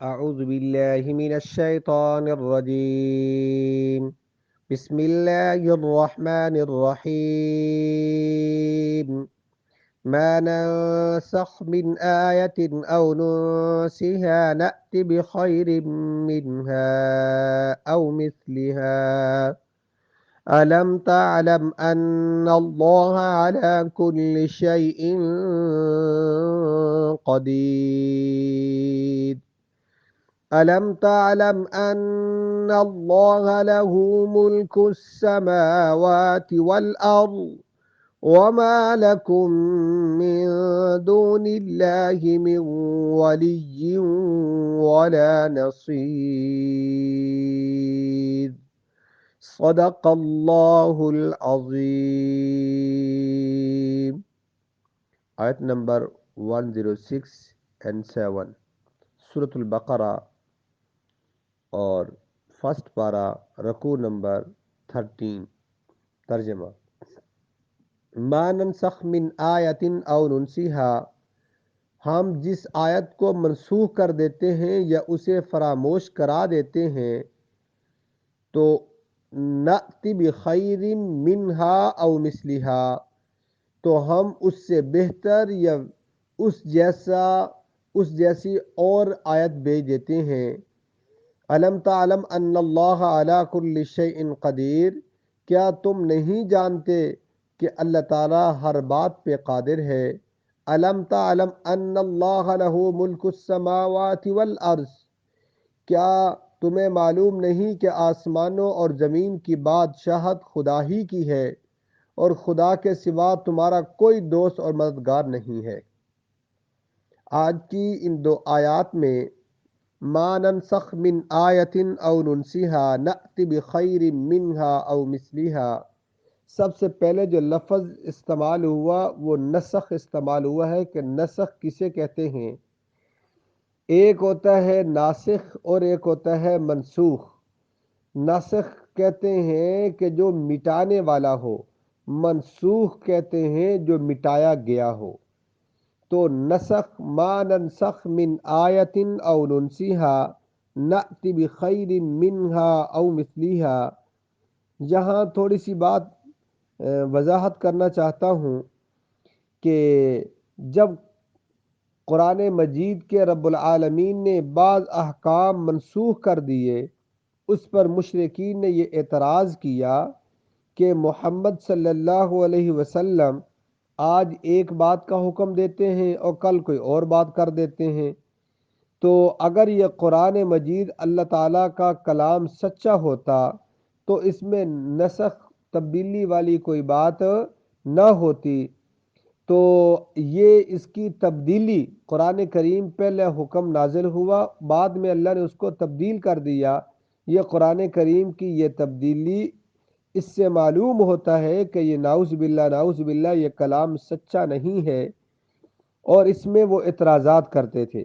أعوذ بالله من الشيطان الرجيم. بسم الله الرحمن الرحيم. ما ننسخ من آية أو ننسها نأت بخير منها أو مثلها. ألم تعلم أن الله على كل شيء قدير. ألم تعلم أن الله له ملك السماوات والأرض وما لكم من دون الله من ولي ولا نصير. صدق الله العظيم. آیت نمبر 106 and 7 سورة البقرہ اور فرسٹ پارہ رکوع نمبر 13. ترجمہ: ما ننسخ من آیت او ننسیہا، ہم جس آیت کو منسوخ کر دیتے ہیں یا اسے فراموش کرا دیتے ہیں تو نأتی بخیر منہا او مثلہا، تو ہم اس سے بہتر یا اس جیسی اور آیت بھیج دیتے ہیں۔ الم تعلم ان اللہ علی کل شیء قدیر، کیا تم نہیں جانتے کہ اللہ تعالیٰ ہر بات پہ قادر ہے۔ الم تعلم ان اللہ لہ ملک السماوات والارض، کیا تمہیں معلوم نہیں کہ آسمانوں اور زمین کی بادشاہت خدا ہی کی ہے اور خدا کے سوا تمہارا کوئی دوست اور مددگار نہیں ہے۔ آج کی ان دو آیات میں ما ننسخ من آیت او ننسیہا نأتی بخیر منہا او مثلیہا، سب سے پہلے جو لفظ استعمال ہوا وہ نسخ استعمال ہوا ہے کہ نسخ کسے کہتے ہیں۔ ایک ہوتا ہے ناسخ اور ایک ہوتا ہے منسوخ۔ ناسخ کہتے ہیں کہ جو مٹانے والا ہو، منسوخ کہتے ہیں جو مٹایا گیا ہو۔ تو نسخ ما ننسخ من آیت او ننسیہا نأتی بخیر منہا او مثلیہا، یہاں تھوڑی سی بات وضاحت کرنا چاہتا ہوں کہ جب قرآن مجید کے رب العالمین نے بعض احکام منسوخ کر دیے، اس پر مشرکین نے یہ اعتراض کیا کہ محمد صلی اللہ علیہ وسلم آج ایک بات کا حکم دیتے ہیں اور کل کوئی اور بات کر دیتے ہیں، تو اگر یہ قرآن مجید اللہ تعالیٰ کا کلام سچا ہوتا تو اس میں نسخ تبدیلی والی کوئی بات نہ ہوتی۔ تو یہ اس کی تبدیلی، قرآن کریم پہلے حکم نازل ہوا، بعد میں اللہ نے اس کو تبدیل کر دیا۔ یہ قرآن کریم کی یہ تبدیلی، اس سے معلوم ہوتا ہے کہ یہ نعوذ باللہ یہ کلام سچا نہیں ہے، اور اس میں وہ اعتراضات کرتے تھے۔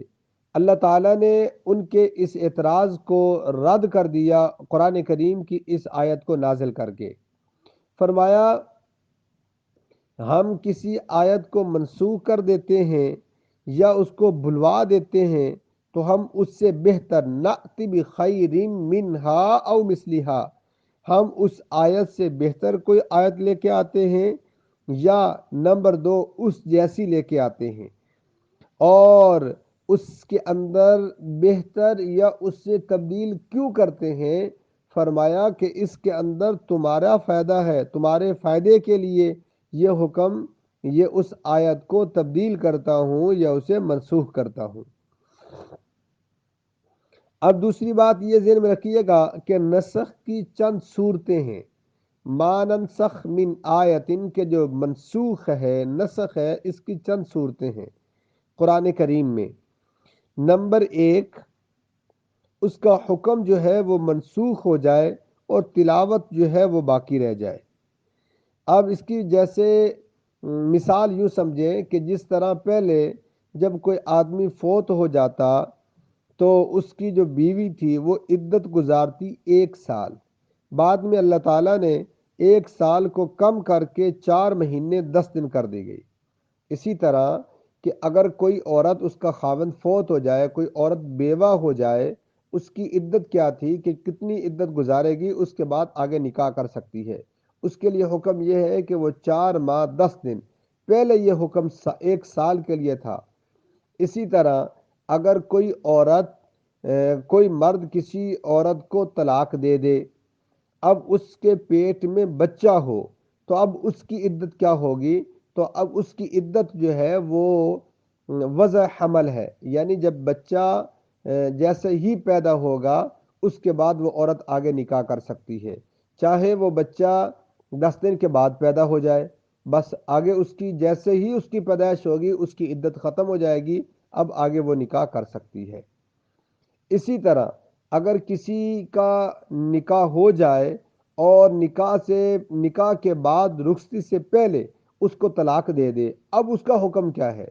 اللہ تعالیٰ نے ان کے اس اعتراض کو رد کر دیا قرآن کریم کی اس آیت کو نازل کر کے۔ فرمایا ہم کسی آیت کو منسوخ کر دیتے ہیں یا اس کو بھلوا دیتے ہیں تو ہم اس سے بہتر نأتی بخیر منہا او مثلہا، ہم اس آیت سے بہتر کوئی آیت لے کے آتے ہیں یا نمبر 2 اس جیسی لے کے آتے ہیں، اور اس کے اندر بہتر یا اس سے تبدیل کیوں کرتے ہیں؟ فرمایا کہ اس کے اندر تمہارا فائدہ ہے، تمہارے فائدے کے لیے یہ حکم، یہ اس آیت کو تبدیل کرتا ہوں یا اسے منسوخ کرتا ہوں۔ اب دوسری بات یہ ذہن میں رکھیے گا کہ نسخ کی چند صورتیں ہیں۔ ما ننسخ من آیتن کے جو منسوخ ہے، نسخ ہے، اس کی چند صورتیں ہیں قرآن کریم میں۔ نمبر 1، اس کا حکم جو ہے وہ منسوخ ہو جائے اور تلاوت جو ہے وہ باقی رہ جائے۔ اب اس کی جیسے مثال یوں سمجھیں کہ جس طرح پہلے جب کوئی آدمی فوت ہو جاتا تو اس کی جو بیوی تھی وہ عدت گزارتی 1 سال، بعد میں اللہ تعالیٰ نے 1 سال کو کم کر کے 4 مہینے 10 دن کر دی گئی۔ اسی طرح کہ اگر کوئی عورت اس کا خاوند فوت ہو جائے، کوئی عورت بیوہ ہو جائے، اس کی عدت کیا تھی کہ کتنی عدت گزارے گی، اس کے بعد آگے نکاح کر سکتی ہے۔ اس کے لیے حکم یہ ہے کہ وہ 4 ماہ 10 دن، پہلے یہ حکم 1 سال کے لیے تھا۔ اسی طرح اگر کوئی عورت کوئی مرد کسی عورت کو طلاق دے دے، اب اس کے پیٹ میں بچہ ہو، تو اب اس کی عدت کیا ہوگی؟ تو اب اس کی عدت جو ہے وہ وضع حمل ہے، یعنی جب بچہ جیسے ہی پیدا ہوگا اس کے بعد وہ عورت آگے نکاح کر سکتی ہے، چاہے وہ بچہ 10 دن کے بعد پیدا ہو جائے، بس آگے اس کی جیسے ہی اس کی پیدائش ہوگی اس کی عدت ختم ہو جائے گی، اب آگے وہ نکاح کر سکتی ہے۔ اسی طرح اگر کسی کا نکاح ہو جائے اور نکاح کے بعد رخصتی سے پہلے اس کو طلاق دے دے، اب اس کا حکم کیا ہے؟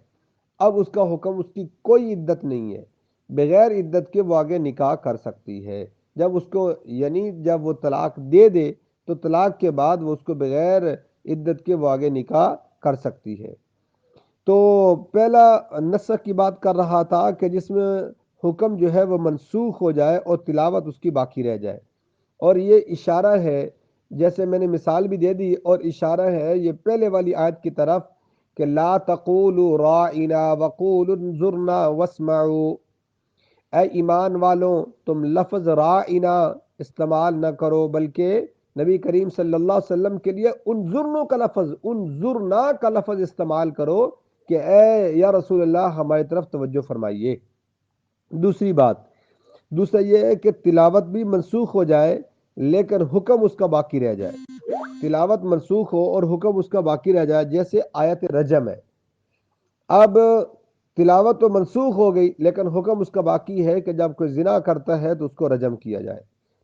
اب اس کا حکم، اس کی کوئی عدت نہیں ہے، بغیر عدت کے وہ آگے نکاح کر سکتی ہے۔ جب اس کو یعنی جب وہ طلاق دے دے تو طلاق کے بعد وہ اس کو بغیر عدت کے وہ آگے نکاح کر سکتی ہے۔ تو پہلا نسخ کی بات کر رہا تھا کہ جس میں حکم جو ہے وہ منسوخ ہو جائے اور تلاوت اس کی باقی رہ جائے، اور یہ اشارہ ہے، جیسے میں نے مثال بھی دے دی، اور اشارہ ہے یہ پہلے والی آیت کی طرف کہ لا تقولوا راعنا وقولوا انظرنا واسمعوا، اے ایمان والوں تم لفظ راعنا استعمال نہ کرو، بلکہ نبی کریم صلی اللہ علیہ وسلم کے لیے انظرنا کا لفظ استعمال کرو کہ اے یا رسول اللہ ہماری طرف توجہ فرمائیے۔ دوسرا یہ ہے کہ تلاوت بھی منسوخ ہو جائے لیکن حکم اس کا باقی رہ جائے، تلاوت منسوخ ہو اور حکم اس کا باقی رہ جائے، جیسے آیت رجم ہے۔ اب تلاوت تو منسوخ ہو گئی لیکن حکم اس کا باقی ہے کہ جب کوئی زنا کرتا ہے تو اس کو رجم کیا جائے۔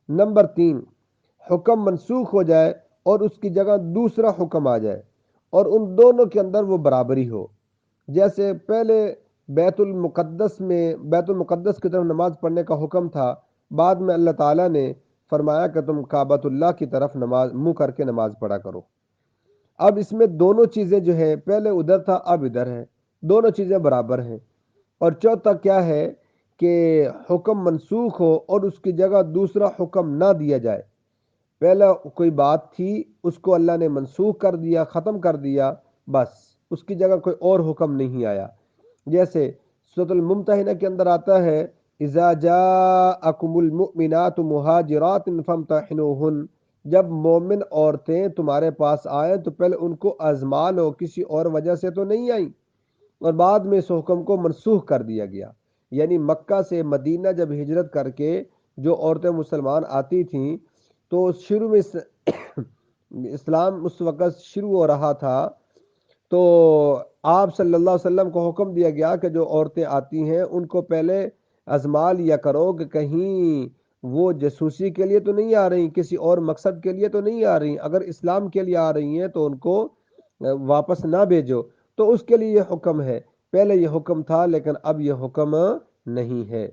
نمبر 3، حکم منسوخ ہو جائے اور اس کی جگہ دوسرا حکم آ جائے اور ان دونوں کے اندر وہ برابری ہو، جیسے پہلے بیت المقدس کی طرف نماز پڑھنے کا حکم تھا، بعد میں اللہ تعالیٰ نے فرمایا کہ تم کعبۃ اللہ کی طرف منہ کر کے نماز پڑھا کرو۔ اب اس میں دونوں چیزیں جو ہیں، پہلے ادھر تھا اب ادھر ہے، دونوں چیزیں برابر ہیں۔ اور چوتھا کیا ہے کہ حکم منسوخ ہو اور اس کی جگہ دوسرا حکم نہ دیا جائے، پہلا کوئی بات تھی اس کو اللہ نے منسوخ کر دیا، ختم کر دیا، بس اس کی جگہ کوئی اور حکم نہیں آیا، جیسے سورۃ الممتحنہ کے اندر آتا ہے اذا جاءکم المؤمنات مہاجرات فامتحنوہن، جب مومن عورتیں تمہارے پاس آئیں تو پہلے ان کو آزما لو، کسی اور وجہ سے تو نہیں آئیں، اور بعد میں اس حکم کو منسوخ کر دیا گیا۔ یعنی مکہ سے مدینہ جب ہجرت کر کے جو عورتیں مسلمان آتی تھیں تو شروع میں اسلام اس وقت شروع ہو رہا تھا، تو آپ صلی اللہ علیہ وسلم کو حکم دیا گیا کہ جو عورتیں آتی ہیں ان کو پہلے آزما لیا کرو کہ کہیں وہ جاسوسی کے لیے تو نہیں آ رہی، کسی اور مقصد کے لیے تو نہیں آ رہی، اگر اسلام کے لیے آ رہی ہیں تو ان کو واپس نہ بھیجو، تو اس کے لیے یہ حکم ہے۔ پہلے یہ حکم تھا لیکن اب یہ حکم نہیں ہے۔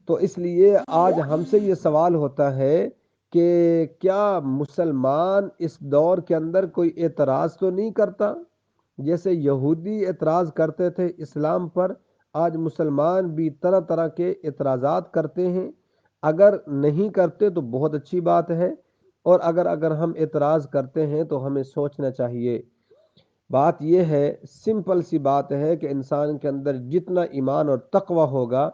تو اس لیے آج ہم سے یہ سوال ہوتا ہے کہ کیا مسلمان اس دور کے اندر کوئی اعتراض تو نہیں کرتا؟ جیسے یہودی اعتراض کرتے تھے اسلام پر، آج مسلمان بھی طرح طرح کے اعتراضات کرتے ہیں۔ اگر نہیں کرتے تو بہت اچھی بات ہے، اور اگر ہم اعتراض کرتے ہیں تو ہمیں سوچنا چاہیے۔ بات یہ ہے، سمپل سی بات ہے کہ انسان کے اندر جتنا ایمان اور تقوی ہوگا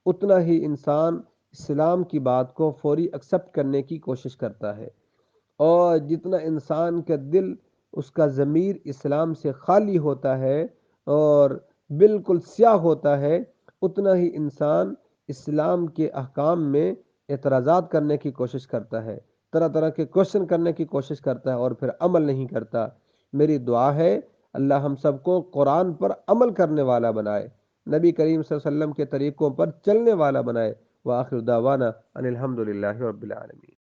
اتنا ہی انسان اسلام کی بات کو فوری ایکسپٹ کرنے کی کوشش کرتا ہے، اور جتنا انسان کا دل، اس کا ضمیر اسلام سے خالی ہوتا ہے اور بالکل سیاہ ہوتا ہے، اتنا ہی انسان اسلام کے احکام میں اعتراضات کرنے کی کوشش کرتا ہے، طرح طرح کے کوشچن کرنے کی کوشش کرتا ہے اور پھر عمل نہیں کرتا۔ میری دعا ہے اللہ ہم سب کو قرآن پر عمل کرنے والا بنائے، نبی کریم صلی اللہ علیہ وسلم کے طریقوں پر چلنے والا بنائے۔ وآخر دعوانا ان الحمد للہ رب العالمین۔